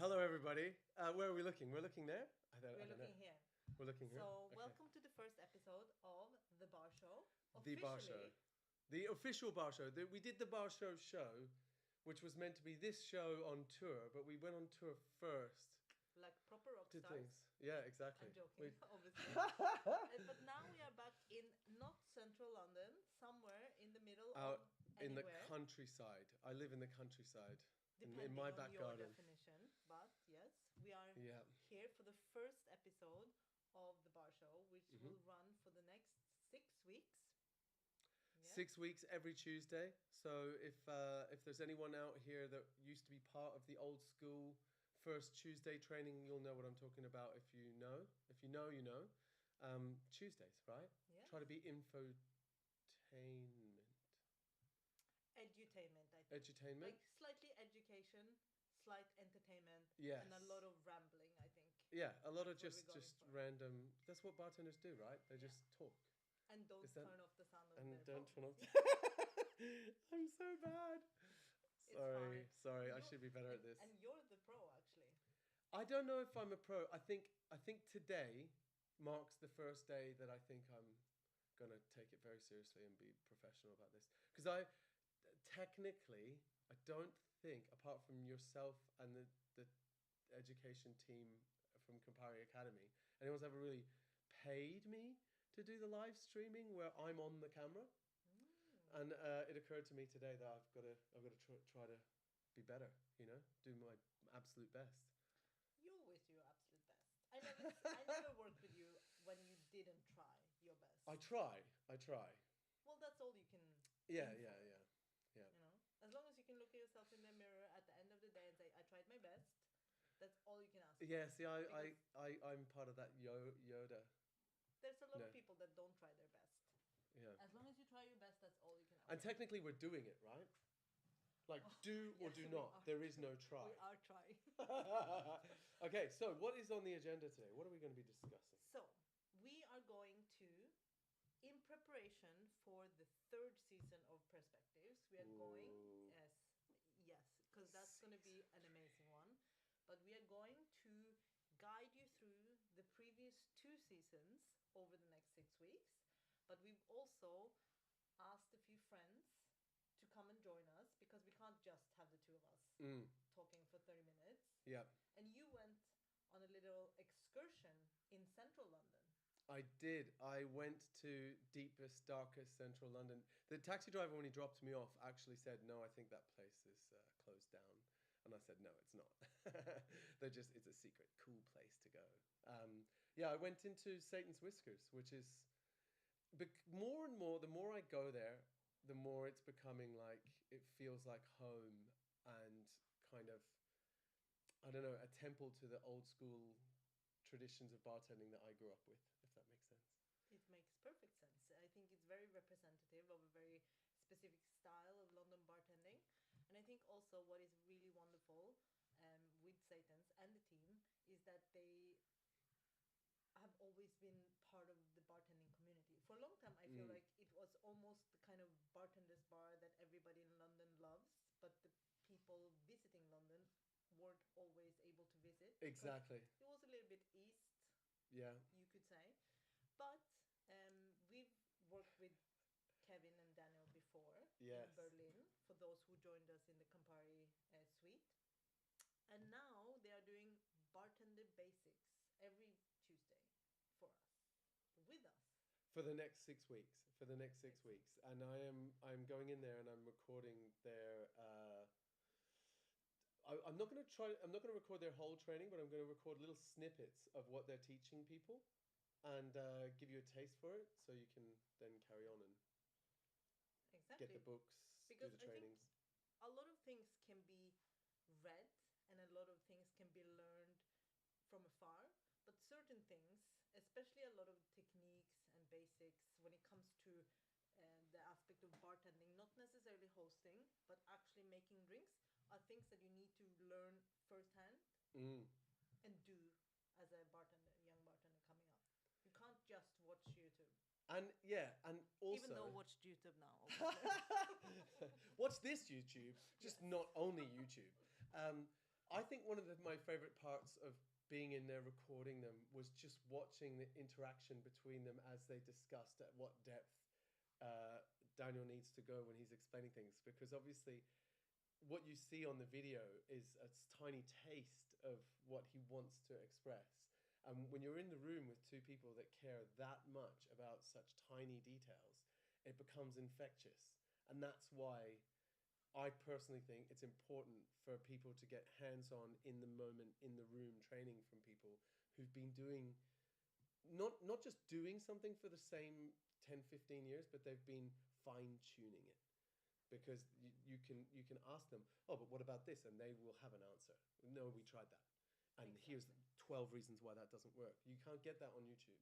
Hello, everybody. Where are we looking? We're looking there? We're I don't looking know. here. We're looking here? So, Okay. welcome to the first episode of The Barshow. The Barshow. The official Barshow. We did the Barshow show, which was meant to be this show on tour, but we went on tour first. Like proper rock Did stars. things. Yeah, exactly. I'm joking, obviously. But now we are back in not central London, somewhere in the middle of In the anywhere. countryside. I live in the countryside. Depending In my on back your garden. definition. But yes, we are Yeah. here for the first episode of The Barshow, which will run for the next 6 weeks. Yeah. 6 weeks every Tuesday. So if there's anyone out here that used to be part of the old school first Tuesday training, you'll know what I'm talking about. If you know, you know. Tuesdays, right? Yes. Try to be infotainment. Edutainment, I think. Edutainment. Like slightly education, slight entertainment, Yes. and a lot of rambling, I think. Yeah, a lot of That's what we're just going for. random. That's what bartenders do, right? They just talk. And don't Is that- turn off the sound of And their don't turn phones. off. I'm so bad. Sorry, It's sorry. I You're- should be better at this. And you're the pro, actually. I don't know if I'm a pro. I think today marks the first day that I think I'm gonna take it very seriously and be professional about this. Because I don't think, apart from yourself and the education team from Campari Academy, anyone's ever really paid me to do the live streaming where I'm on the camera. And it occurred to me today that I've got to try to be better. Do my absolute best. You always do your absolute best. I never worked with you when you didn't try your best. I try. Well, that's all you can. Yeah. You know, as long as you can look at yourself in the mirror at the end of the day and say, "I tried my best." That's all you can ask. Yeah. for. See, I'm part of that Yoda. There's a lot No. of people that don't try their best. Yeah. As long as you try your best, that's all you can ask. And technically, we're doing it, right? Like, do or yes, do we not. are. There is no try. We are trying. Okay, so what is on the agenda today? What are we going to be discussing? So, we are going to, in preparation for the third season of Perspectives, we are going, yes, because that's going to be an amazing one. But we are going to guide you through the previous 2 seasons over the next 6 weeks. But we've also asked a few friends to come and join us because we can't just have the 2 of us talking for 30 minutes. Yeah. And you went on a little excursion in central London. I did. I went to deepest, darkest central London. The taxi driver, when he dropped me off, actually said, "No, I think that place is closed down." And I said, "No, it's not. It's a secret, cool place to go." I went into Satan's Whiskers, which is more and more, the more I go there, the more it's becoming like, it feels like home and kind of, I don't know, a temple to the old school traditions of bartending that I grew up with, if that makes sense. It makes perfect sense. I think it's very representative of a very specific style of London bartending. And I think also what is really wonderful with Satan's and the team is that they have always been part of the bartending community. For a long time, I feel like it was almost the kind of bartender's bar that everybody in London loves, but the people visiting London weren't always able to visit. Exactly. It was a little bit east, Yeah. you could say. But we've worked with Kevin and Danil before Yes. in Berlin, for those who joined us in the Campari suite. And now they are doing bartender basics every Tuesday for us, with us. For the next 6 weeks. And I'm going in there and I'm recording their I'm not going to record their whole training, but I'm going to record little snippets of what they're teaching people and give you a taste for it so you can then carry on and Exactly. get the books, Because do the I think trainings. a lot of things can be read and a lot of things can be learned from afar. But certain things, especially a lot of techniques and basics when it comes to the aspect of bartending, not necessarily hosting, but actually making drinks, are things that you need to learn firsthand and do as a bartender, young bartender coming up. You can't just watch YouTube. And also... Even though I watched YouTube now. Obviously. Watch this YouTube, just not only YouTube. I think one of my favorite parts of being in there recording them was just watching the interaction between them as they discussed at what depth uh, Daniel needs to go when he's explaining things. Because obviously, what you see on the video is a tiny taste of what he wants to express. And when you're in the room with two people that care that much about such tiny details, it becomes infectious. And that's why I personally think it's important for people to get hands-on in the moment, in the room, training from people who've been doing not just doing something for the same 10, 15 years, but they've been fine-tuning it. Because you can ask them, oh, but what about this? And they will have an answer. No, we tried that. And here's 12 reasons why that doesn't work. You can't get that on YouTube.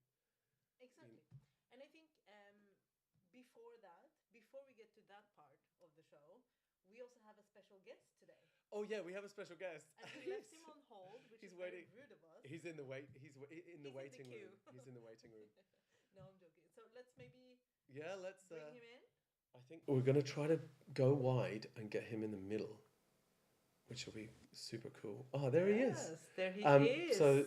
Exactly. And I think before we get to that part of the show, we also have a special guest today. Oh yeah, we have a special guest. And we left him on hold, which is very rude of us. He's in the waiting room. He's in the waiting room. No, I'm joking. So let's maybe bring him in. I think we're going to try to go wide and get him in the middle, which will be super cool. Oh, there he is. Yes, there he is. So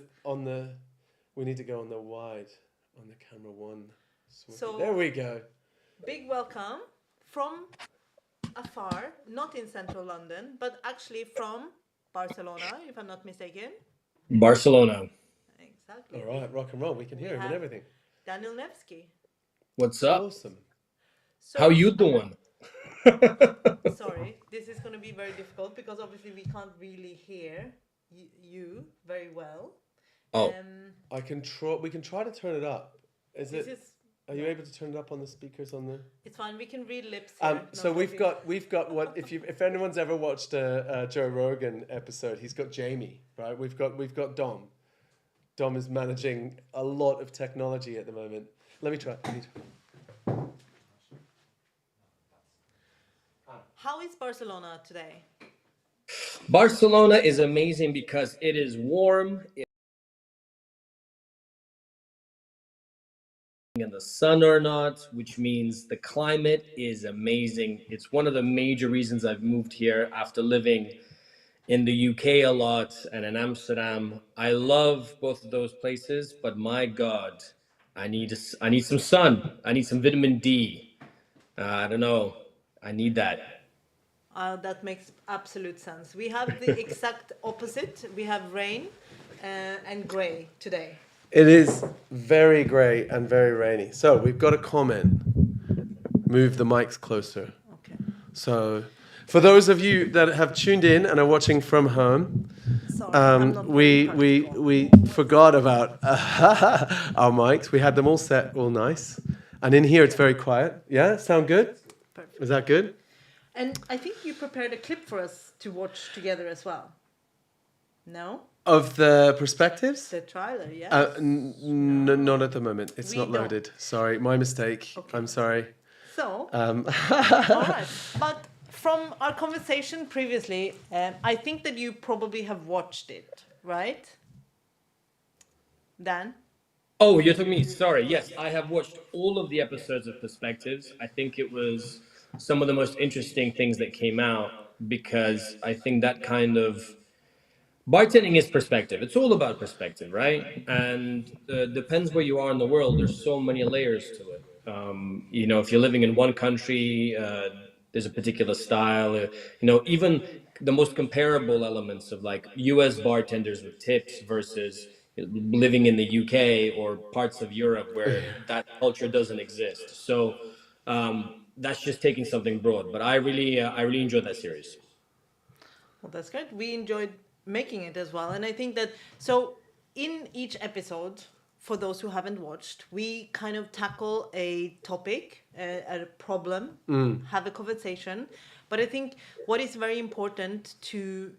we need to go on the wide, on the camera one. So there we go. Big welcome from afar, not in central London, but actually from Barcelona, if I'm not mistaken. Barcelona. Exactly. All right, rock and roll. We can hear him and everything. Danil Nevsky. What's up? Awesome. So, how you doing? Sorry, this is going to be very difficult because obviously we can't really hear you very well. Oh, we can try to turn it up. Are you able to turn it up on the speakers on the? It's fine. We can read lips. Here. So we've got what if anyone's ever watched a Joe Rogan episode, he's got Jamie, right? We've got Dom. Dom is managing a lot of technology at the moment. Let me try. How is Barcelona today? Barcelona is amazing because it is warm. In the sun or not, which means the climate is amazing. It's one of the major reasons I've moved here after living in the UK a lot and in Amsterdam. I love both of those places, but my God, I need some sun. I need some vitamin D. I don't know. I need that. That makes absolute sense. We have the exact opposite. We have rain and grey today. It is very grey and very rainy. So we've got a comment. Move the mics closer. Okay. So for those of you that have tuned in and are watching from home, we forgot about our mics. We had them all set, all nice. And in here it's very quiet. Yeah, sound good? Perfect. Is that good? And I think you prepared a clip for us to watch together as well. No? Of the perspectives? The trailer, yes. Not at the moment. It's not loaded. Sorry, my mistake. Okay. I'm sorry. So, all right. But from our conversation previously, I think that you probably have watched it, right? Dan? Oh, you're talking me. Sorry. Yes, I have watched all of the episodes of Perspectives. I think it was some of the most interesting things that came out because I think that kind of bartending is perspective. It's all about perspective, right? And depends where you are in the world. There's so many layers to it. If you're living in one country, there's a particular style. Even the most comparable elements of like U.S. bartenders with tips versus living in the UK or parts of Europe where that culture doesn't exist. So that's just taking something broad. But I really enjoyed that series. Well, that's great. We enjoyed making it as well. And I think that, so in each episode, for those who haven't watched, we kind of tackle a topic, a problem, have a conversation. But I think what is very important to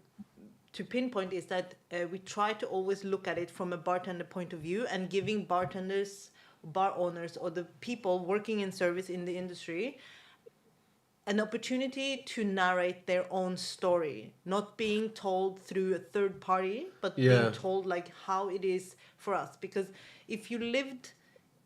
pinpoint is that we try to always look at it from a bartender point of view and giving bartenders, bar owners, or the people working in service in the industry an opportunity to narrate their own story, not being told through a third party, but being told like how it is for us. Because if you lived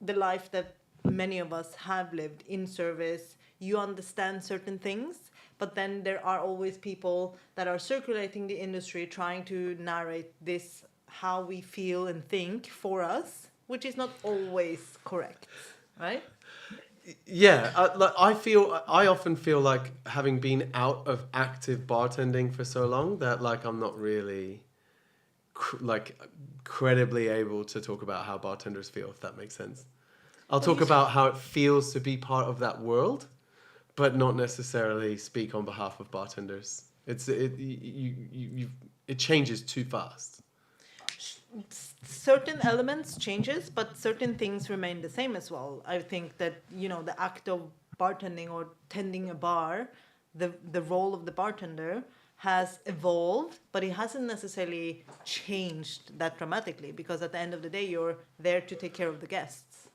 the life that many of us have lived in service, you understand certain things, but then there are always people that are circulating the industry trying to narrate this how we feel and think for us, which is not always correct, right? Yeah, I often feel like, having been out of active bartending for so long, that like I'm not really credibly able to talk about how bartenders feel, if that makes sense. I'll talk about how it feels to be part of that world, but not necessarily speak on behalf of bartenders. It changes too fast. Certain elements changes, but certain things remain the same as well. I think that, you know, the act of bartending or tending a bar, the role of the bartender has evolved, but it hasn't necessarily changed that dramatically, because at the end of the day you're there to take care of the guests.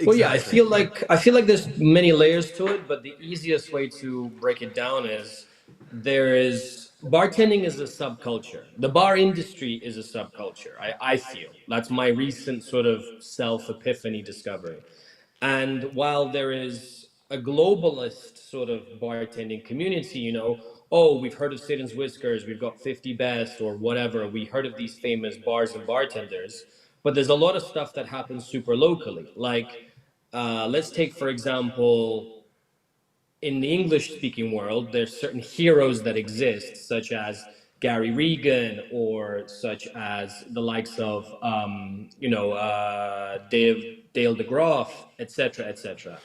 Well, yeah, I feel like there's many layers to it, but the easiest way to break it down is there is bartending is a subculture. The bar industry is a subculture. I feel that's my recent sort of self epiphany discovery. And while there is a globalist sort of bartending community, you know, oh, we've heard of Satan's Whiskers, we've got 50 Best or whatever, we heard of these famous bars and bartenders, but there's a lot of stuff that happens super locally. Like, let's take, for example, in the English speaking world, there's certain heroes that exist, such as Gary Regan or such as the likes of, Dale DeGroff, etc., etc.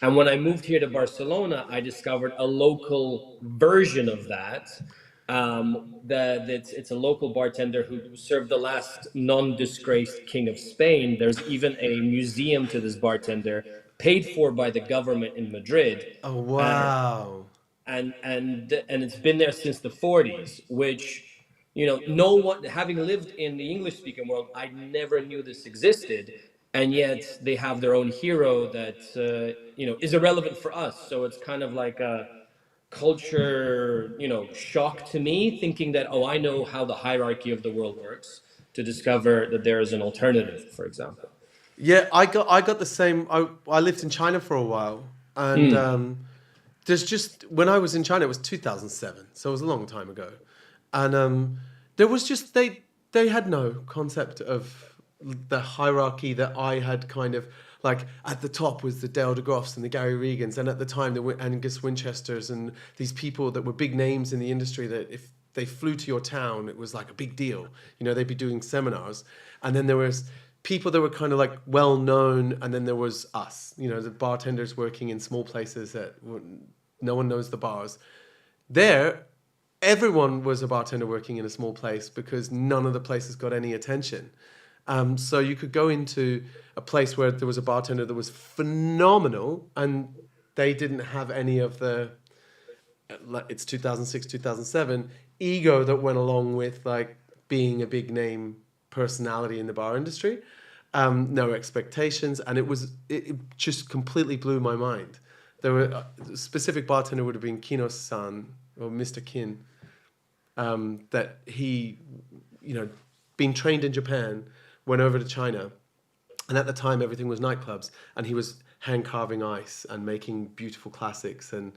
And when I moved here to Barcelona, I discovered a local version of that. It's a local bartender who served the last non-disgraced king of Spain. There's even a museum to this bartender, paid for by the government in Madrid. Oh wow! And it's been there since the 40s, which, you know, no one, having lived in the English speaking world, I never knew this existed, and yet they have their own hero that is irrelevant for us. So it's kind of like a culture, shock to me, thinking that, oh, I know how the hierarchy of the world works, to discover that there is an alternative, for example. Yeah, I got the same. I lived in China for a while, and there's just, when I was in China, it was 2007, so it was a long time ago, and there was just they had no concept of the hierarchy that I had kind of. Like, at the top was the Dale DeGroffs and the Gary Regans, and at the time the Angus Winchesters and these people that were big names in the industry that if they flew to your town, it was like a big deal. You know, they'd be doing seminars. And then there was people that were kind of like well known, and then there was us, you know, the bartenders working in small places that no one knows the bars. There, everyone was a bartender working in a small place because none of the places got any attention. So you could go into a place where there was a bartender that was phenomenal, and they didn't have any of the, it's 2006, 2007, ego that went along with like being a big name personality in the bar industry. No expectations, and it just completely blew my mind. There were a specific bartender would have been Kino-san or Mr. Kin, that he, being trained in Japan, went over to China, and at the time everything was nightclubs, and he was hand carving ice and making beautiful classics, and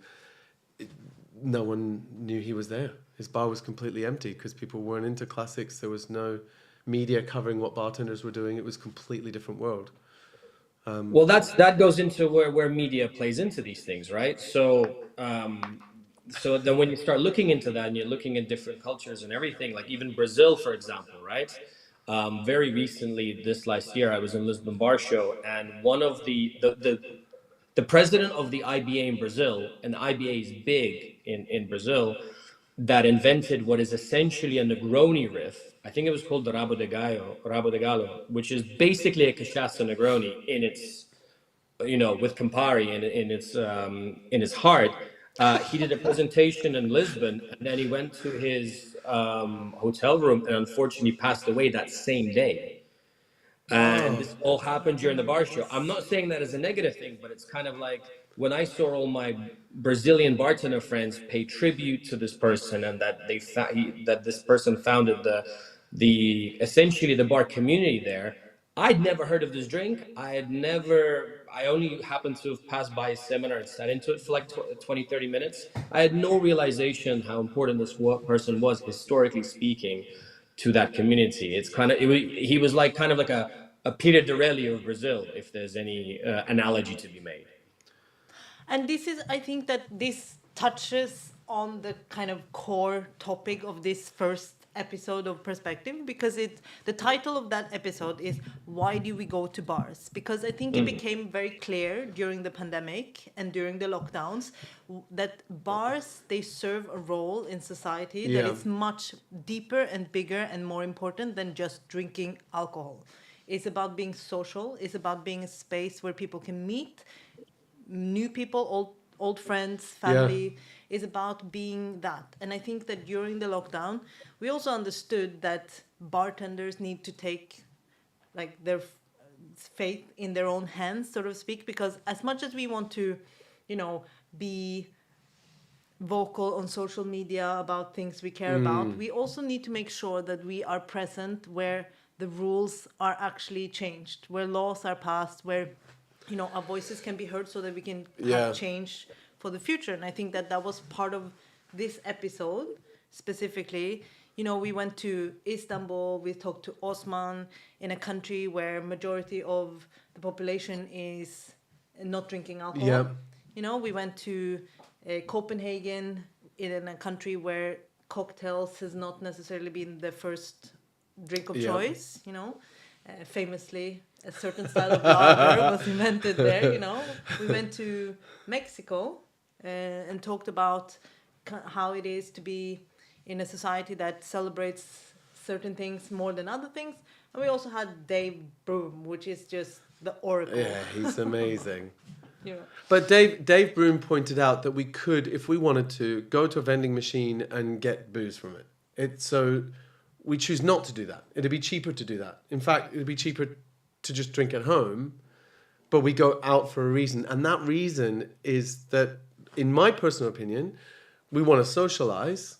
no one knew he was there. His bar was completely empty because people weren't into classics. There was no media covering what bartenders were doing. It was a completely different world. Well, that goes into where media plays into these things, right? So then when you start looking into that and you're looking at different cultures and everything, like even Brazil, for example, right? Very recently, this last year, I was in Lisbon Barshow, and one of the president of the IBA in Brazil, and the IBA is big in Brazil, that invented what is essentially a Negroni riff. I think it was called the Rabo de Gallo, which is basically a cachaça Negroni in its, with Campari in its heart. He did a presentation in Lisbon, and then he went to his hotel room and unfortunately passed away that same day. And this all happened during the bar show. I'm not saying that as a negative thing, but it's kind of like when I saw all my Brazilian bartender friends pay tribute to this person, and that that this person founded essentially the bar community there. I'd never heard of this drink. I I only happened to have passed by a seminar and sat into it for like 20, 30 minutes. I had no realization how important this person was, historically speaking, to that community. It's kind of, he was like kind of like a Peter Dorelli of Brazil, if there's any analogy to be made. And this is, I think that this touches on the kind of core topic of this first episode of Perspective, because the title of that episode is Why Do We Go to Bars? Because I think it became very clear during the pandemic and during the lockdowns that bars, they serve a role in society that is much deeper and bigger and more important than just drinking alcohol. It's about being social, it's about being a space where people can meet new people, old friends, family. Is about being that. And I think that during the lockdown, we also understood that bartenders need to take like their fate in their own hands, so to speak, because as much as we want to, be vocal on social media about things we care about, we also need to make sure that we are present where the rules are actually changed, where laws are passed, where our voices can be heard, so that we can have change for the future. And I think that was part of this episode specifically. We went to Istanbul, we talked to Osman, in a country where majority of the population is not drinking alcohol. We went to Copenhagen, in a country where cocktails has not necessarily been the first drink of choice. Famously, a certain style of lager was invented there. We went to Mexico and talked about how it is to be in a society that celebrates certain things more than other things. And we also had Dave Broom, which is just the oracle. Yeah, he's amazing. But Dave Broom pointed out that we could, if we wanted to, go to a vending machine and get booze from it. So we choose not to do that. It'd be cheaper to do that. In fact, it'd be cheaper to just drink at home, but we go out for a reason. And that reason is that, in my personal opinion, we want to socialize,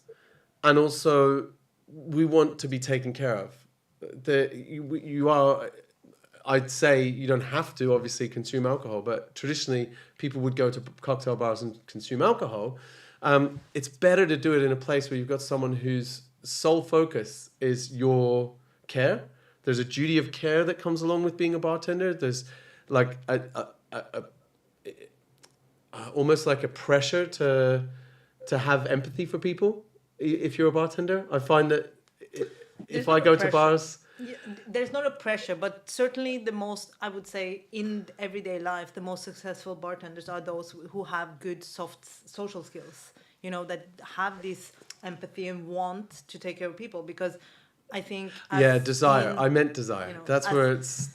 and also we want to be taken care of. I'd say you don't have to obviously consume alcohol, but traditionally people would go to cocktail bars and consume alcohol. It's better to do it in a place where you've got someone whose sole focus is your care. There's a duty of care that comes along with being a bartender. There's like almost like a pressure to have empathy for people if you're a bartender. I find that if I go to bars... There's not a pressure, but certainly the most, I would say, in everyday life, the most successful bartenders are those who have good soft social skills, that have this empathy and want to take care of people. Because I think... desire. I meant desire. That's where it's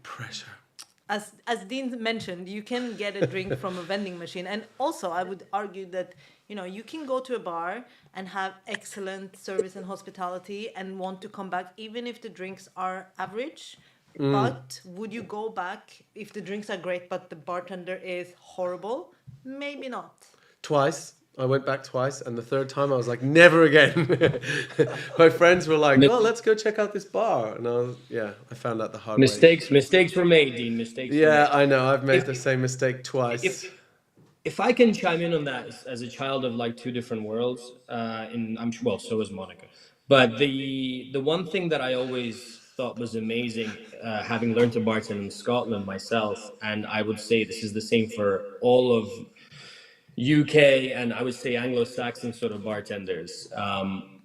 pressure. As Dean mentioned, you can get a drink from a vending machine. And also, I would argue that, you can go to a bar and have excellent service and hospitality and want to come back, even if the drinks are average. But would you go back if the drinks are great, but the bartender is horrible? Maybe not. Twice. I went back twice, and the third time I was like, never again. My friends were like, oh, let's go check out this bar. And I found out the hard way. Mistakes were made, Dean. Mistakes were made. I know. I've made the same mistake twice. If I can chime in on that, as a child of like two different worlds, I'm sure, well, so is Monica. But the one thing that I always thought was amazing, having learned to bartend in Scotland myself, and I would say this is the same for all of UK and I would say Anglo-Saxon sort of bartenders,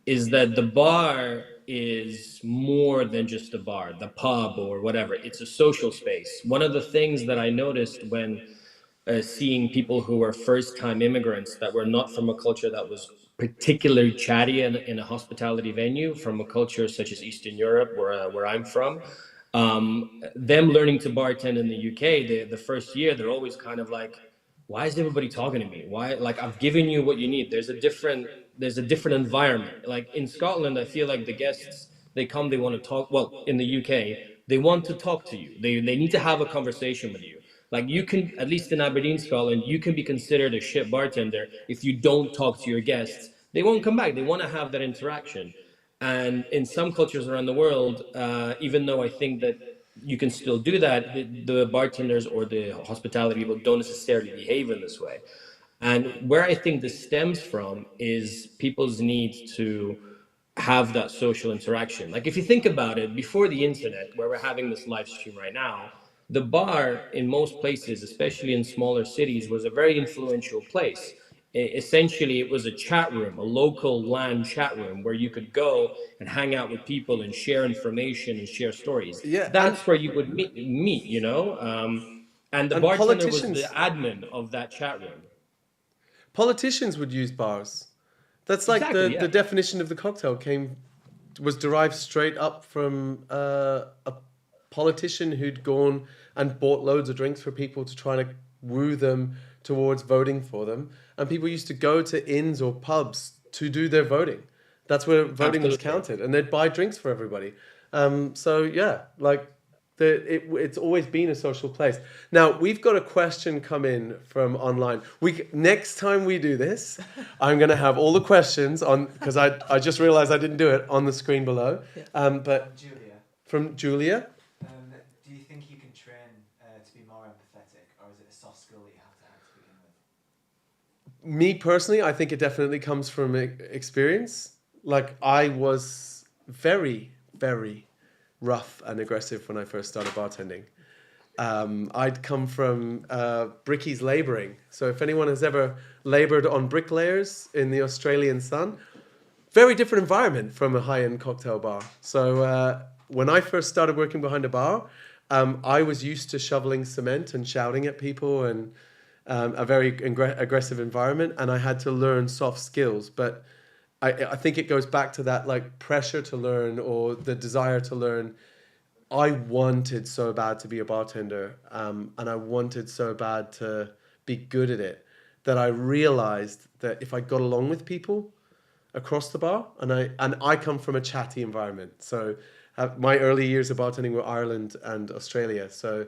is that the bar is more than just a bar, the pub or whatever. It's a social space. One of the things that I noticed when seeing people who were first-time immigrants that were not from a culture that was particularly chatty in a hospitality venue, from a culture such as Eastern Europe, where I'm from, them learning to bartend in the UK, the first year, they're always kind of like, why is everybody talking to me? Why? Like, I've given you what you need. There's a different environment. Like in Scotland, I feel like the guests, they come, they want to talk. Well, in the UK, they want to talk to you. They need to have a conversation with you. Like you can, at least in Aberdeen, Scotland, you can be considered a shit bartender if you don't talk to your guests. They won't come back. They want to have that interaction. And in some cultures around the world, even though I think that you can still do that. The bartenders or the hospitality people don't necessarily behave in this way. And where I think this stems from is people's need to have that social interaction. Like if you think about it, before the internet, where we're having this live stream right now, the bar in most places, especially in smaller cities, was a very influential place. Essentially, it was a chat room, a local LAN chat room where you could go and hang out with people and share information and share stories. Yeah, That's where you would meet, and the and bartender was the politicians. admin of that chat room. Politicians would use bars. That's like Exactly, the yeah. definition of the cocktail was derived straight up from a politician who'd gone and bought loads of drinks for people to try to woo them towards voting for them. And people used to go to inns or pubs to do their voting. That's where voting was counted. And they'd buy drinks for everybody. So, yeah, like it's always been a social place. Now, we've got a question come in from online. Next time we do this, I'm going to have all the questions on, because I just realized I didn't do it, on the screen below. But from Julia. Do you think you can train to be more empathetic, or is it a soft skill that you have to have to begin with? Me personally, I think it definitely comes from experience. Like I was very, very rough and aggressive when I first started bartending. I'd come from brickies labouring. So if anyone has ever laboured on bricklayers in the Australian sun, very different environment from a high-end cocktail bar. So when I first started working behind a bar, I was used to shoveling cement and shouting at people and a very aggressive environment, and I had to learn soft skills. But I think it goes back to that like pressure to learn or the desire to learn. I wanted so bad to be a bartender, and I wanted so bad to be good at it that I realized that if I got along with people across the bar, and I come from a chatty environment, so my early years of bartending were Ireland and Australia, so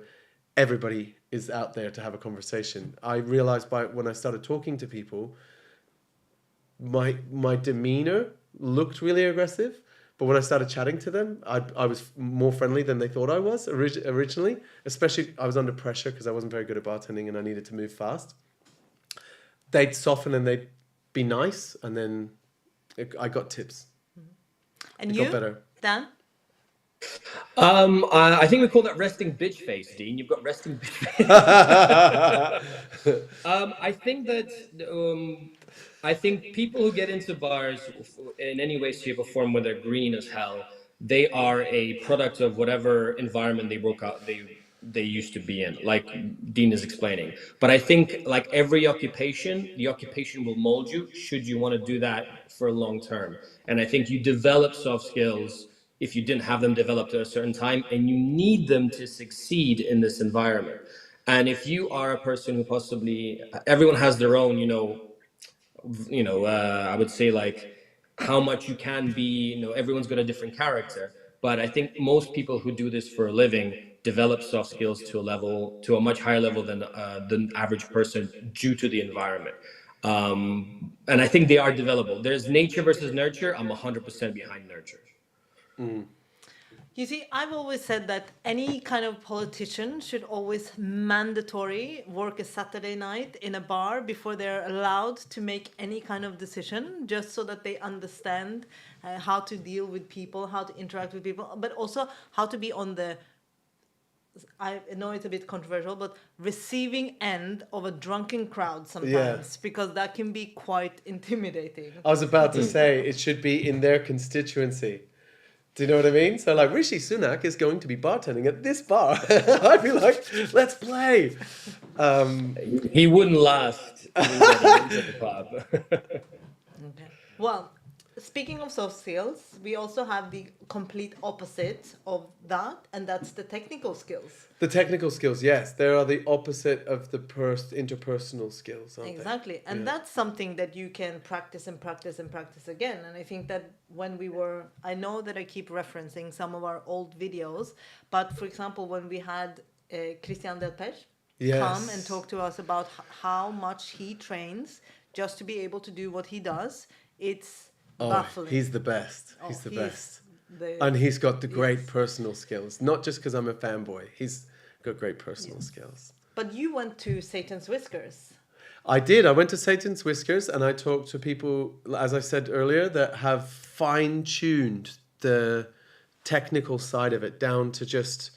everybody is out there to have a conversation. I realized when I started talking to people, my demeanor looked really aggressive, but when I started chatting to them, I was more friendly than they thought I was originally. Especially, I was under pressure because I wasn't very good at bartending and I needed to move fast. They'd soften and they'd be nice, and then I got tips. And it you, got better. Dan? I think we call that resting bitch face, Dean. You've got resting bitch face. I think people who get into bars in any way, shape, or form, when they're green as hell, they are a product of whatever environment they used to be in, like Dean is explaining. But I think, like every occupation, the occupation will mold you should you want to do that for a long term. And I think you develop soft skills if you didn't have them developed at a certain time, and you need them to succeed in this environment. And if you are a person who possibly, everyone has their own, I would say, like, how much you can be, everyone's got a different character. But I think most people who do this for a living develop soft skills to a much higher level than the average person due to the environment. And I think they are developable. There's nature versus nurture. I'm 100% behind nurture. You see, I've always said that any kind of politician should always mandatory work a Saturday night in a bar before they're allowed to make any kind of decision, just so that they understand how to deal with people, how to interact with people, but also how to be on the, I know it's a bit controversial, but receiving end of a drunken crowd sometimes, because that can be quite intimidating. I was about to say it should be in their constituency. Do you know what I mean? So like Rishi Sunak is going to be bartending at this bar. I'd be like, let's play. He wouldn't last into the pub. Okay. Well, speaking of soft skills, we also have the complete opposite of that, and that's the technical skills. The technical skills, yes. They are the opposite of the interpersonal skills, aren't Exactly. they? And that's something that you can practice and practice and practice again. And I think that I know that I keep referencing some of our old videos, but for example, when we had Christian Delpech come and talk to us about how much he trains just to be able to do what he does, it's baffling. He's the best. He's the best. And he's got the great personal skills, not just because I'm a fanboy. He's got great personal skills. But you went to Satan's Whiskers. I did. I went to Satan's Whiskers and I talked to people, as I said earlier, that have fine-tuned the technical side of it down to just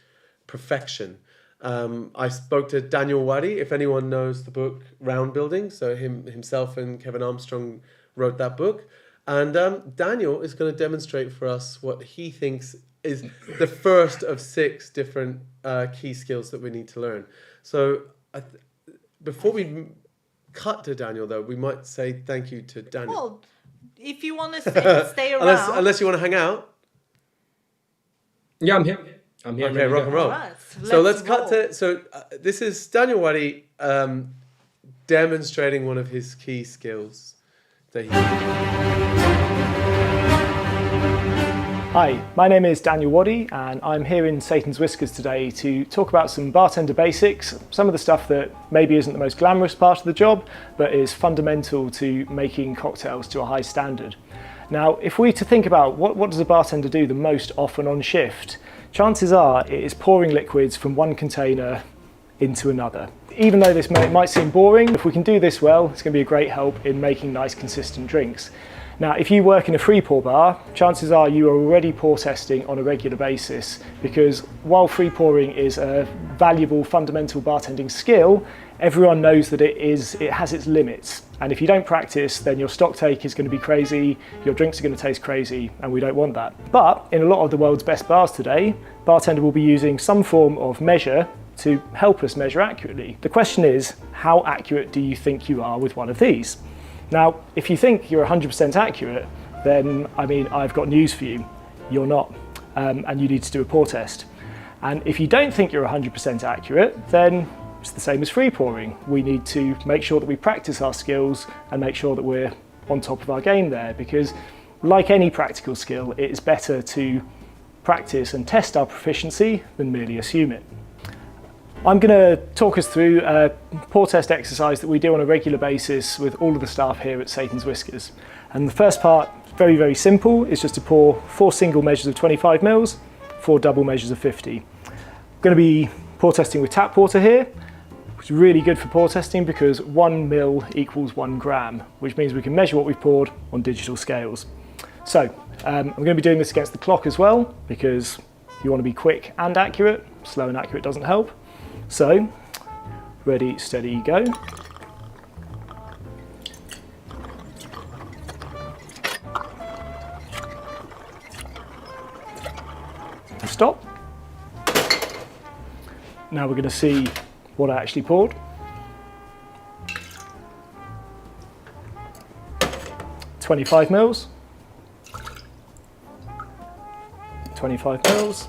perfection. I spoke to Danil Wadi, if anyone knows the book Round Building. So himself and Kevin Armstrong wrote that book. And Daniel is going to demonstrate for us what he thinks is the first of 6 different key skills that we need to learn. So before we cut to Daniel, though, we might say thank you to Daniel. Well, if you want to stay around. Unless you want to hang out. Yeah, I'm here. Okay, rock and roll. Right, so let's cut to... So this is Daniel Wadi demonstrating one of his key skills that he... Hi, my name is Daniel Wadi and I'm here in Satan's Whiskers today to talk about some bartender basics, some of the stuff that maybe isn't the most glamorous part of the job, but is fundamental to making cocktails to a high standard. Now, if we to think about what does a bartender do the most often on shift, chances are it is pouring liquids from one container into another. Even though this might seem boring, if we can do this well, it's going to be a great help in making nice, consistent drinks. Now, if you work in a free pour bar, chances are you are already pour testing on a regular basis, because while free pouring is a valuable fundamental bartending skill, everyone knows that it has its limits. And if you don't practice, then your stock take is going to be crazy, your drinks are going to taste crazy, and we don't want that. But in a lot of the world's best bars today, bartender will be using some form of measure to help us measure accurately. The question is, how accurate do you think you are with one of these? Now, if you think you're 100% accurate, then, I've got news for you. You're not, and you need to do a pour test. And if you don't think you're 100% accurate, then it's the same as free pouring. We need to make sure that we practice our skills and make sure that we're on top of our game there, because like any practical skill, it is better to practice and test our proficiency than merely assume it. I'm going to talk us through a pour test exercise that we do on a regular basis with all of the staff here at Satan's Whiskers. And the first part, very, very simple, is just to pour 4 single measures of 25 mils, 4 double measures of 50. I'm going to be pour testing with tap water here, which is really good for pour testing because 1 mil equals 1 gram, which means we can measure what we've poured on digital scales. So I'm going to be doing this against the clock as well, because you want to be quick and accurate. Slow and accurate doesn't help. So, ready, steady, go. Stop. Now we're going to see what I actually poured. 25 mils. 25 mils.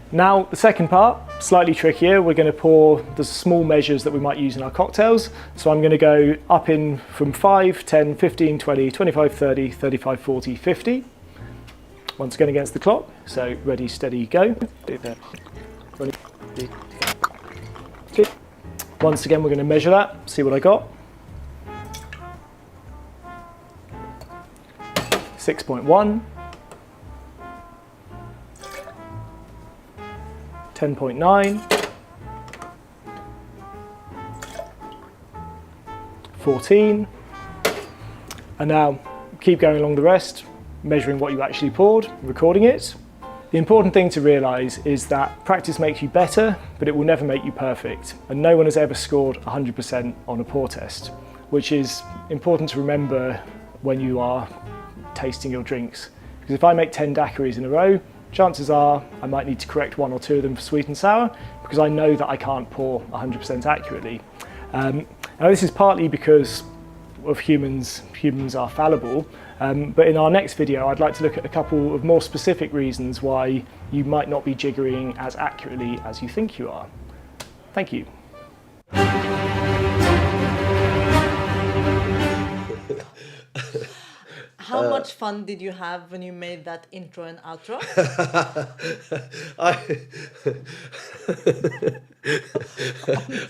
Now, the second part, slightly trickier. We're going to pour the small measures that we might use in our cocktails. So I'm going to go up in from 5, 10, 15, 20, 25, 30, 35, 40, 50. Once again against the clock. So ready, steady, go. Once again, we're going to measure that, see what I got. 6.1. 10.9, 14, and now keep going along the rest, measuring what you actually poured, recording it. The important thing to realise is that practice makes you better, but it will never make you perfect, and no one has ever scored 100% on a pour test, which is important to remember when you are tasting your drinks. Because if I make 10 daiquiris in a row, chances are I might need to correct 1 or 2 of them for sweet and sour, because I know that I can't pour 100% accurately. Now this is partly because of humans are fallible, but in our next video I'd like to look at a couple of more specific reasons why you might not be jiggering as accurately as you think you are. Thank you. How much much fun did you have when you made that intro and outro?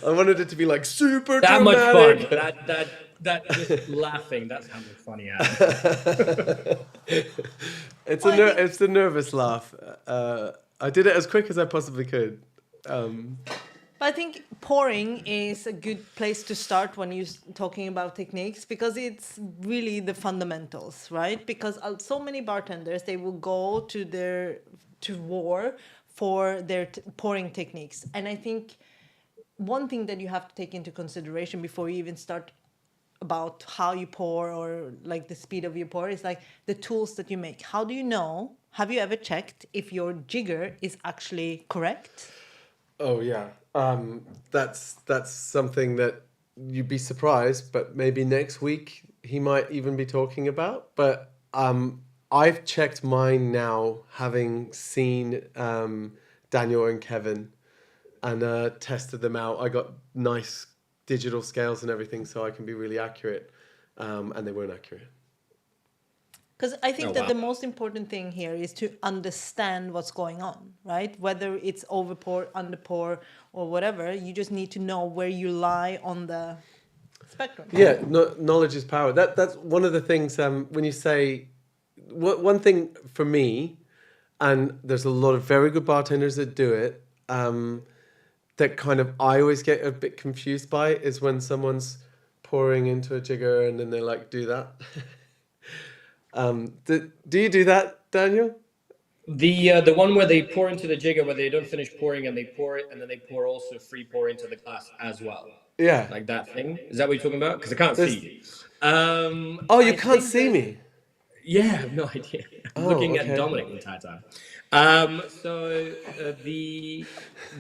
I wanted it to be like super That much dramatic. fun. That just laughing. That's how much fun he had. It's a nervous laugh. I did it as quick as I possibly could. But I think pouring is a good place to start when you're talking about techniques, because it's really the fundamentals, right? Because so many bartenders, they will go to war for their pouring techniques. And I think one thing that you have to take into consideration before you even start about how you pour or like the speed of your pour is like the tools that you make. How do you know? Have you ever checked if your jigger is actually correct? Oh yeah, that's something that you'd be surprised, but maybe next week he might even be talking about. But I've checked mine now, having seen Daniel and Kevin, and tested them out. I got nice digital scales and everything, so I can be really accurate, and they weren't accurate. Because I think that the most important thing here is to understand what's going on, right? Whether it's overpour, underpour, or whatever, you just need to know where you lie on the spectrum. Yeah, knowledge is power. That's one of the things when you say... One thing for me, and there's a lot of very good bartenders that do it, that kind of I always get a bit confused by, is when someone's pouring into a jigger and then they like do that. Do you do that, Daniel? The one where they pour into the jigger, where they don't finish pouring and they pour it, and then they pour also free pour into the glass as well. Yeah. Like that thing. Is that what you're talking about? Because I can't see you. Oh, you can't see me? Yeah, I have no idea. I'm looking at Dominic the entire time.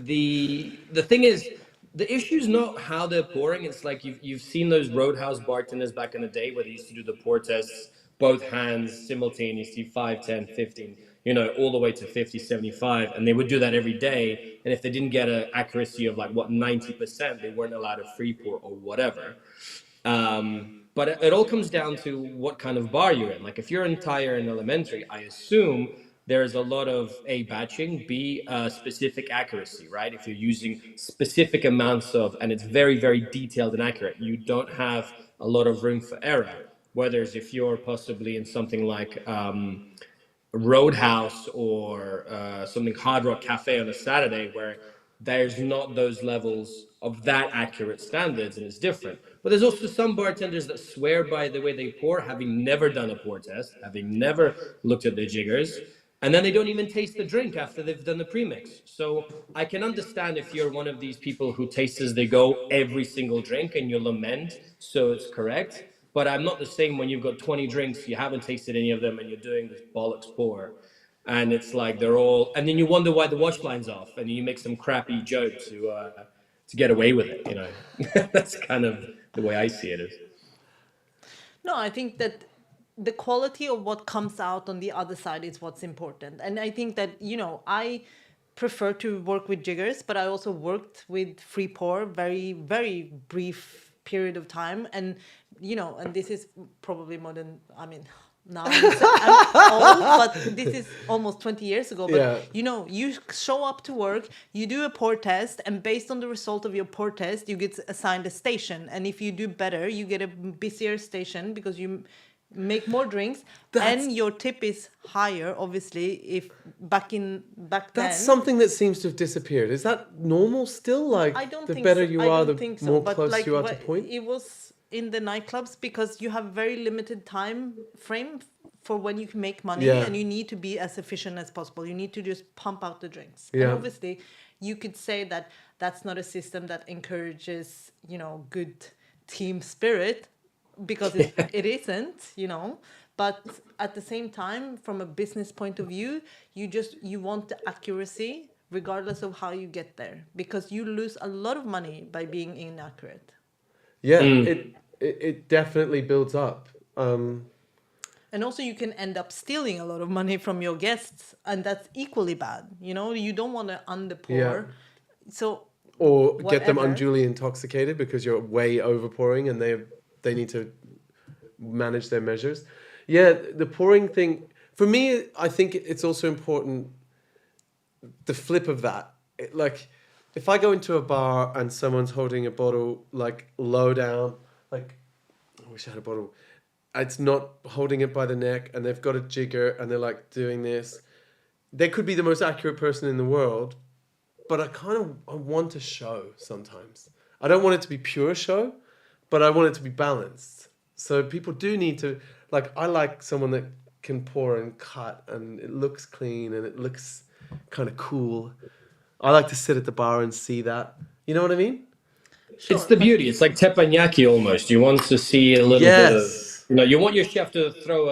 The thing is, the issue's not how they're pouring. It's like you've seen those Roadhouse bartenders back in the day where they used to do the pour tests, both hands simultaneously, 5, 10, 15, all the way to 50, 75. And they would do that every day. And if they didn't get an accuracy of 90%, they weren't allowed a free pour or whatever. But it all comes down to what kind of bar you're in. Like if you're in Thai and elementary, I assume there's a lot of A, batching, B, specific accuracy, right? If you're using specific amounts of, and it's very, very detailed and accurate, you don't have a lot of room for error. Whereas if you're possibly in something like Roadhouse or something Hard Rock Cafe on a Saturday where there's not those levels of that accurate standards, and it's different. But there's also some bartenders that swear by the way they pour, having never done a pour test, having never looked at their jiggers, and then they don't even taste the drink after they've done the premix. So I can understand if you're one of these people who tastes as they go every single drink and you lament, so it's correct. But I'm not the same when you've got 20 drinks, you haven't tasted any of them, and you're doing this bollocks pour. And it's like they're all... And then you wonder why the watch line's off, and you make some crappy joke to get away with it, That's kind of the way I see it is. No, I think that the quality of what comes out on the other side is what's important. And I think that, I prefer to work with jiggers, but I also worked with free pour very, very brief period of time. And, and this is probably more than, now I'm old, but this is almost 20 years ago. But, you show up to work, you do a pour test, and based on the result of your pour test, you get assigned a station. And if you do better, you get a busier station because you make more drinks, and your tip is higher, obviously, if back then. That's something that seems to have disappeared. Is that normal still? I don't think better so. you are, the more close you are to point? It was in the nightclubs because you have very limited time frame for when you can make money, and you need to be as efficient as possible. You need to just pump out the drinks. And obviously, you could say that that's not a system that encourages, good team spirit, because it isn't, but at the same time, from a business point of view, you want the accuracy regardless of how you get there, because you lose a lot of money by being inaccurate. Yeah, it definitely builds up. And also you can end up stealing a lot of money from your guests, and that's equally bad. You don't want to underpour. So or get them unduly intoxicated because you're way overpouring and they need to manage their measures. Yeah, the pouring thing, for me, I think it's also important, the flip of that. Like, if I go into a bar and someone's holding a bottle, like, low down, like, I wish I had a bottle. It's not holding it by the neck, and they've got a jigger, and they're, like, doing this. They could be the most accurate person in the world, but I want to show sometimes. I don't want it to be pure show, but I want it to be balanced. So people do need to, like, I like someone that can pour and cut, and it looks clean, and it looks kind of cool. I like to sit at the bar and see that. You know what I mean? It's the beauty. It's like teppanyaki almost. You want to see a little bit of, you want your chef to throw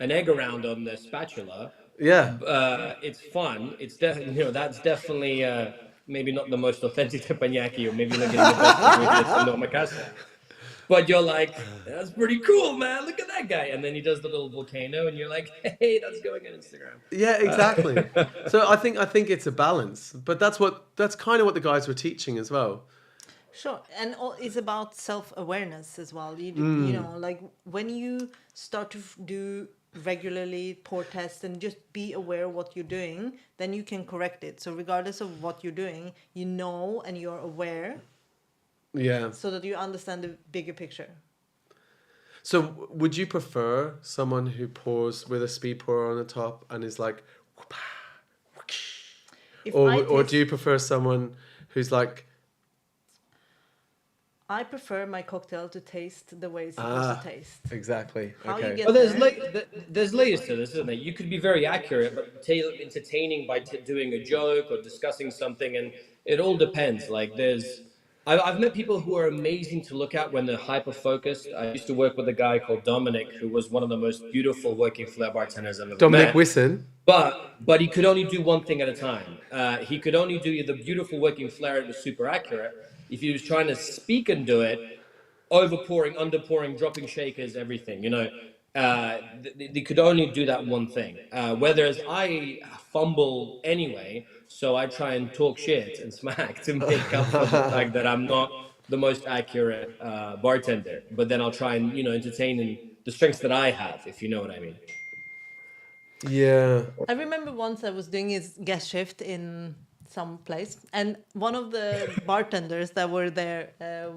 an egg around on the spatula. Yeah. It's fun. It's that's definitely maybe not the most authentic teppanyaki, or maybe not getting the best ingredients from omakase. But you're like, that's pretty cool, man. Look at that guy. And then he does the little volcano, and you're like, hey, that's going on Instagram. Yeah, exactly. So I think it's a balance, but that's kind of what the guys were teaching as well. Sure, and it's about self-awareness as well. You know, like when you start to do regularly pour tests and just be aware of what you're doing, then you can correct it. So regardless of what you're doing, you know, and you're aware. Yeah. So that you understand the bigger picture. So would you prefer someone who pours with a speed pourer on the top and is like, or do you prefer someone who's like? I prefer my cocktail to taste the way it's supposed to taste. Exactly. How okay. you get there's layers to this, isn't there? You could be very accurate, but entertaining by doing a joke or discussing something, and it all depends. Like I've met people who are amazing to look at when they're hyper-focused. I used to work with a guy called Dominic, who was one of the most beautiful working flair bartenders I've ever met. Dominic Wisson. But he could only do one thing at a time. He could only do the beautiful working flair. It was super accurate. If he was trying to speak and do it, over-pouring, under-pouring, dropping shakers, everything, they could only do that one thing. Whereas I fumble anyway, so I try and talk shit and smack to make up for the fact that I'm not the most accurate bartender. But then I'll try and, entertain in the strengths that I have, if you know what I mean. Yeah. I remember once I was doing his guest shift in some place, and one of the bartenders that were there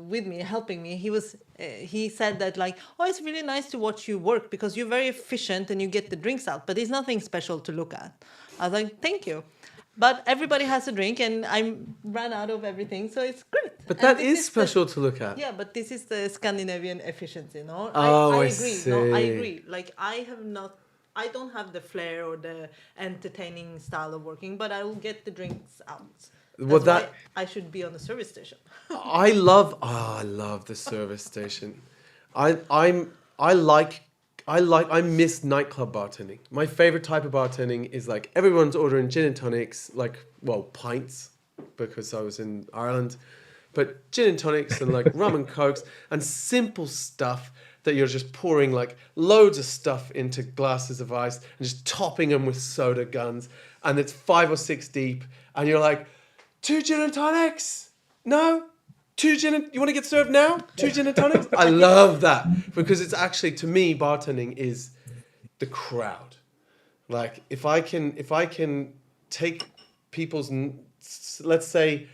with me, helping me, he said that like, oh, it's really nice to watch you work because you're very efficient and you get the drinks out, but it's nothing special to look at. I was like, thank you. But everybody has a drink, and I ran out of everything, so it's great. But that is special to look at. Yeah, but this is the Scandinavian efficiency, no? Oh, I agree. see. No, I agree. Like, I don't have the flair or the entertaining style of working, but I will get the drinks out. That's why I should be on the service station. I love the service station. I miss nightclub bartending. My favorite type of bartending is like everyone's ordering gin and tonics, pints, because I was in Ireland, but gin and tonics and like rum and cokes and simple stuff that you're just pouring like loads of stuff into glasses of ice and just topping them with soda guns, and it's 5 or 6 deep, and you're like, 2 gin and tonics? No? 2 gin and... You want to get served now? 2 gin and tonics? I love that, because it's actually, to me, bartending is the crowd. Like, if I can take people's, let's say,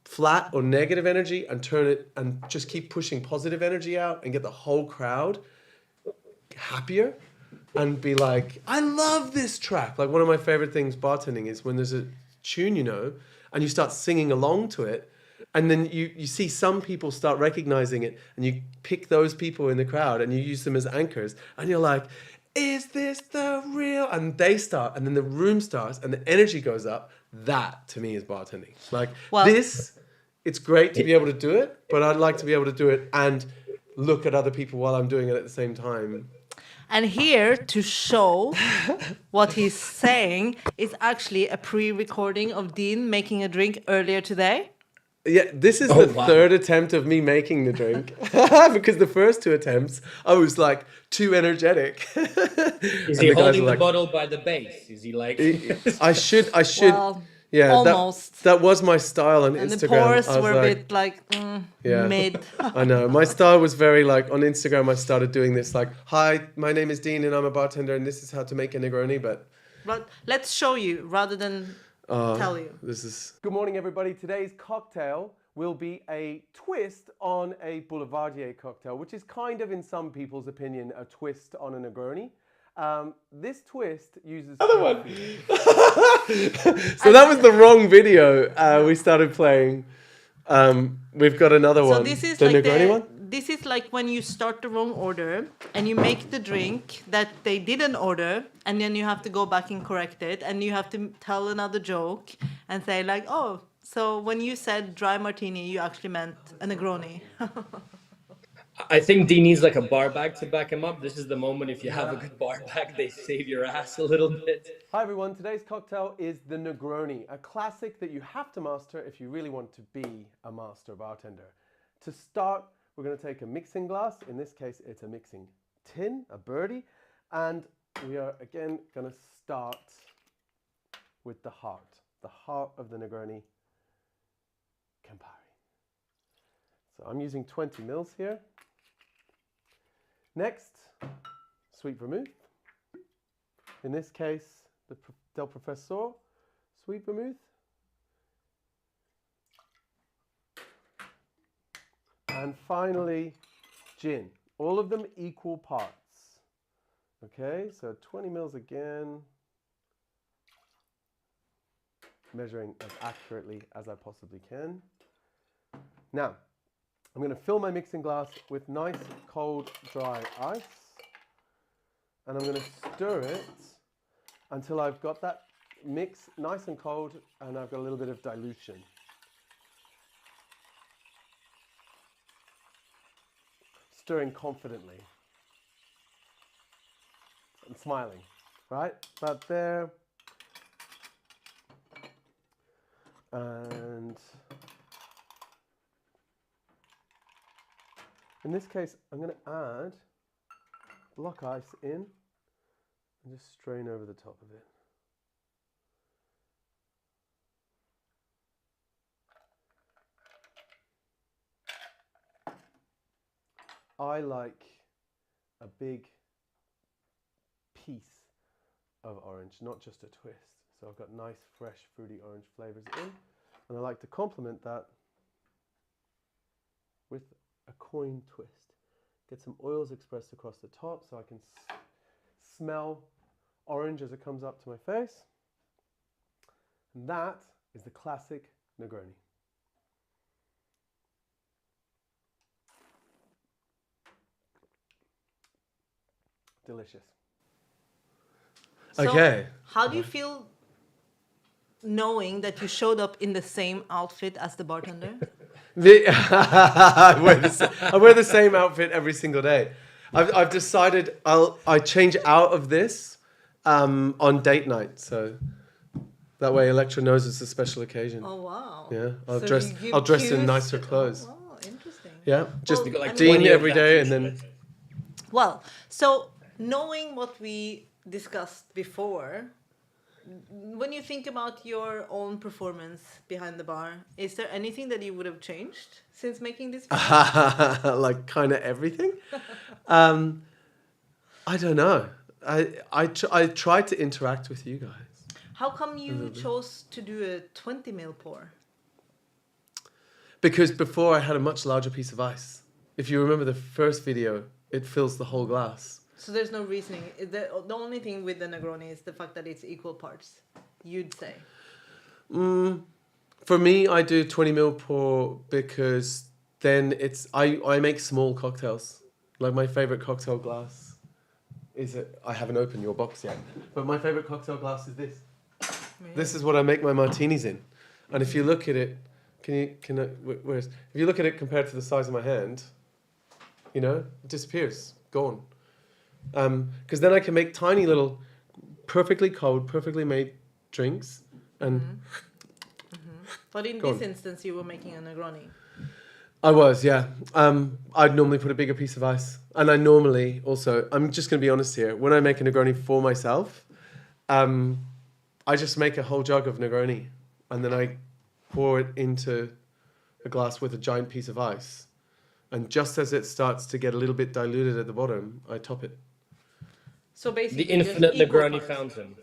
flat or negative energy and turn it and just keep pushing positive energy out and get the whole crowd happier and be like, I love this track. Like, one of my favorite things bartending is when there's a tune, and you start singing along to it, and then you see some people start recognizing it, and you pick those people in the crowd and you use them as anchors, and you're like, is this the real? And they start, and then the room starts and the energy goes up. That to me is bartending. Like, it's great to be able to do it, but I'd like to be able to do it and look at other people while I'm doing it at the same time. And here to show what he's saying is actually a pre-recording of Dean making a drink earlier today. Yeah, this is the third attempt of me making the drink, because the first 2 attempts I was like too energetic. Is he holding the bottle by the base? Is he like? I should. Well, Yeah, almost. that was my style on And Instagram. the pores I was were like, a bit like yeah. mid. I know. My style was very like, on Instagram I started doing this like, hi, my name is Dean and I'm a bartender and this is how to make a Negroni, but let's show you rather than tell you. this is... Good morning, everybody. Today's cocktail will be a twist on a Boulevardier cocktail, which is kind of, in some people's opinion, a twist on a Negroni. This twist uses... Another one! So that was the wrong video we started playing. We've got another one. So this is the like Negroni one? This is like when you start the wrong order and you make the drink that they didn't order, and then you have to go back and correct it, and you have to tell another joke and say like, oh, so when you said dry martini, you actually meant a Negroni. I think Dean needs like a bar bag to back him up. This is the moment, if you have a good bar bag, they save your ass a little bit. Hi everyone, today's cocktail is the Negroni, a classic that you have to master if you really want to be a master bartender. To start, we're going to take a mixing glass. In this case, it's a mixing tin, a birdie, and we are again going to start with the heart of the Negroni, Campari. So I'm using 20 mils here. Next, sweet vermouth. In this case, the Del Professor sweet vermouth. And finally, gin. All of them equal parts. Okay, so 20 mils again. Measuring as accurately as I possibly can. Now, I'm going to fill my mixing glass with nice, cold, dry ice. And I'm going to stir it until I've got that mix nice and cold and I've got a little bit of dilution. Stirring confidently. And smiling, right? About there. And in this case, I'm going to add block ice in and just strain over the top of it. I like a big piece of orange, not just a twist. So I've got nice, fresh, fruity orange flavors in. And I like to complement that with a coin twist. Get some oils expressed across the top so I can smell orange as it comes up to my face. And that is the classic Negroni. Delicious. So Okay. how do you feel knowing that you showed up in the same outfit as the bartender? I wear the same outfit every single day. I've decided I change out of this on date night, so that way Electra knows it's a special occasion. Oh wow! Yeah, So I'll dress in nicer clothes. Oh, wow, interesting. Yeah, just Well, like Dean 20 of every that day, and usually. then Well, so knowing what we discussed before, when you think about your own performance behind the bar, is there anything that you would have changed since making this video? like kind of everything. I don't know. I tried to interact with you guys. How come you chose to do a 20 ml pour? Because before I had a much larger piece of ice. If you remember the first video, it fills the whole glass. So there's no reasoning. The only thing with the Negroni is the fact that it's equal parts, you'd say. For me, I do 20 ml pour because then I make small cocktails. Like my favorite cocktail glass I haven't opened your box yet, but my favorite cocktail glass is this. Really? This is what I make my martinis in. And if you look at it, if you look at it compared to the size of my hand, you know, it disappears, gone. Because then I can make tiny little, perfectly cold, perfectly made drinks, and. But in this instance, you were making a Negroni. I was, yeah. I'd normally put a bigger piece of ice, and I normally also. I'm just going to be honest here. When I make a Negroni for myself, I just make a whole jug of Negroni, and then I pour it into a glass with a giant piece of ice. And just as it starts to get a little bit diluted at the bottom, I top it. So basically, The infinite just equal Negroni parts. fountain.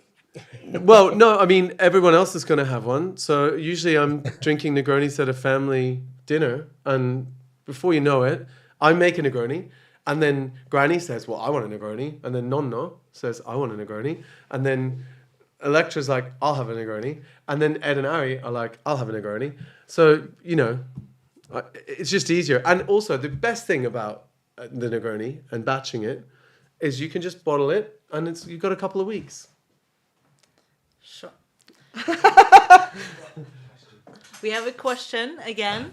Well, no, I mean, everyone else is going to have one. So usually I'm drinking Negronis at a family dinner. And before you know it, I make a Negroni. And then Granny says, well, I want a Negroni. And then Nonno says, I want a Negroni. And then Electra's like, I'll have a Negroni. And then Ed and Ari are like, I'll have a Negroni. So, you know, it's just easier. And also, the best thing about the Negroni and batching it is you can just bottle it and you've got a couple of weeks. Sure. We have a question again.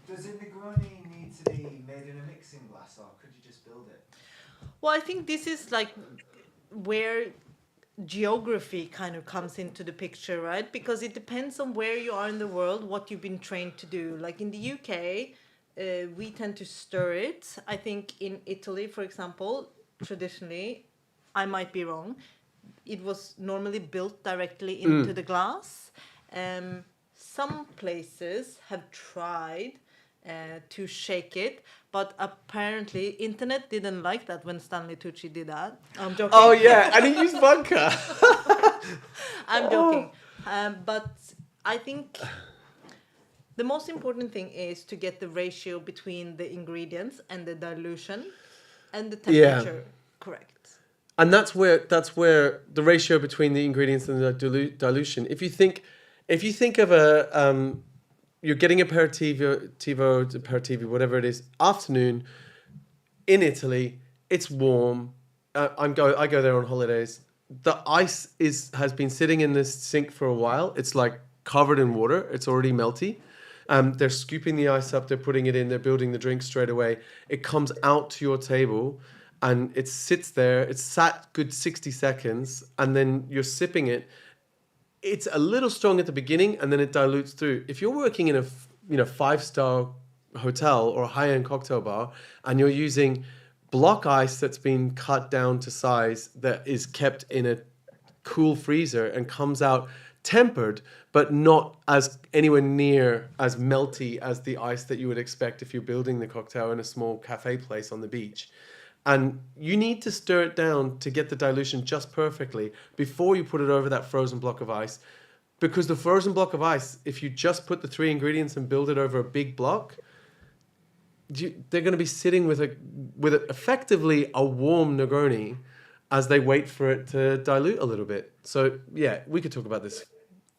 Does a Negroni need to be made in a mixing glass, or could you just build it? Well, I think this is like where geography kind of comes into the picture, right? Because it depends on where you are in the world, what you've been trained to do. Like in the UK, we tend to stir it. I think in Italy, for example, traditionally, I might be wrong, it was normally built directly into the glass. Some places have tried to shake it, but apparently internet didn't like that when Stanley Tucci did that. I'm joking. Oh, yeah. And he used vodka. I'm joking. But I think the most important thing is to get the ratio between the ingredients and the dilution and the temperature correct. And that's where the ratio between the ingredients and the dilution. If you think of a you're getting aperitivo, whatever it is, afternoon in Italy. It's warm. I go there on holidays. The ice has been sitting in this sink for a while. It's like covered in water. It's already melty. They're scooping the ice up. They're putting it in. They're building the drink straight away. It comes out to your table. And it sits there, it's sat good 60 seconds, and then you're sipping it. It's a little strong at the beginning, and then it dilutes through. If you're working in a 5-star hotel or a high-end cocktail bar, and you're using block ice that's been cut down to size, that is kept in a cool freezer and comes out tempered, but not as anywhere near as melty as the ice that you would expect if you're building the cocktail in a small cafe place on the beach. And you need to stir it down to get the dilution just perfectly before you put it over that frozen block of ice. Because the frozen block of ice, if you just put the 3 ingredients and build it over a big block, they're going to be sitting with effectively a warm Negroni as they wait for it to dilute a little bit. So, yeah, we could talk about this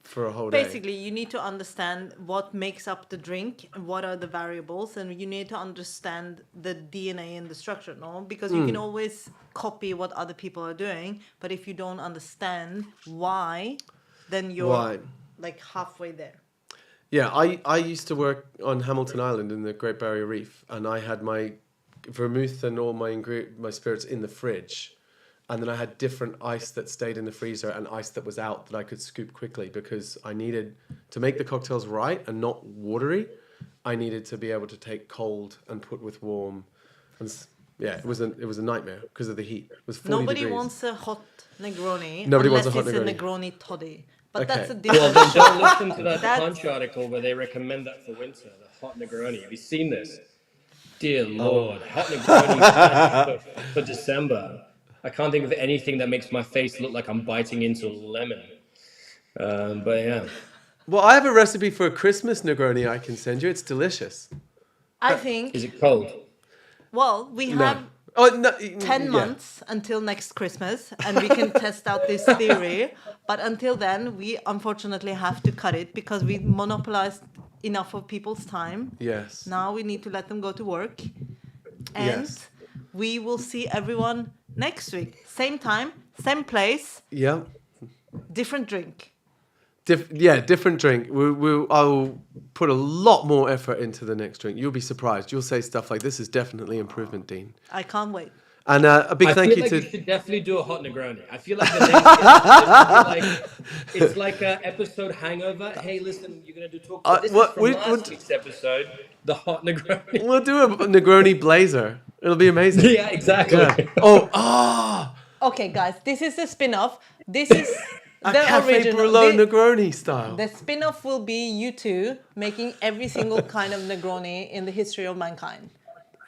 for a whole day. Basically, you need to understand what makes up the drink and what are the variables, and you need to understand the DNA and the structure, no? Because you can always copy what other people are doing, but if you don't understand why, then you're like halfway there. Yeah, I used to work on Hamilton Island in the Great Barrier Reef, and I had my vermouth and all my spirits in the fridge. And then I had different ice that stayed in the freezer and ice that was out that I could scoop quickly, because I needed to make the cocktails right and not watery. I needed to be able to take cold and put with warm. And it was a nightmare because of the heat. It was 40 Nobody degrees. wants a hot Negroni Nobody unless wants a hot it's Negroni. a Negroni toddy. But Okay. that's a Well, different then show. don't listen to that That's- Punch article where they recommend that for winter, the hot Negroni. Have you seen this? Dear Lord, hot Negroni for December. I can't think of anything that makes my face look like I'm biting into a lemon. But yeah. Well, I have a recipe for a Christmas Negroni I can send you. It's delicious. I think, Is it cold? well, we have Oh, no. 10 months until next Christmas, and we can test out this theory. But until then, we unfortunately have to cut it because we monopolized enough of people's time. Yes. Now we need to let them go to work. And we will see everyone next week. Same time, same place, Yeah. different drink. Different drink. I'll put a lot more effort into the next drink. You'll be surprised. You'll say stuff like, "This is definitely improvement, Dean." I can't wait. And a big thank you I feel to. like you should definitely do a hot Negroni. I feel like the next it's like an episode hangover. Hey, listen, you're gonna do talk. This is from last week's episode, the hot Negroni. We'll do a Negroni blazer. It'll be amazing. Yeah, exactly. Yeah. Oh. Okay, guys, this is a spin-off. This is A Cafe Brûlot Negroni style. The spin-off will be you two making every single kind of Negroni in the history of mankind.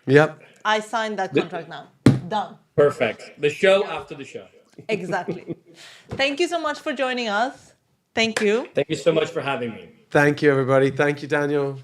Yep. I signed that contract now. Done. Perfect. The show after the show. Exactly. Thank you so much for joining us. Thank you. Thank you so much for having me. Thank you, everybody. Thank you, Daniel.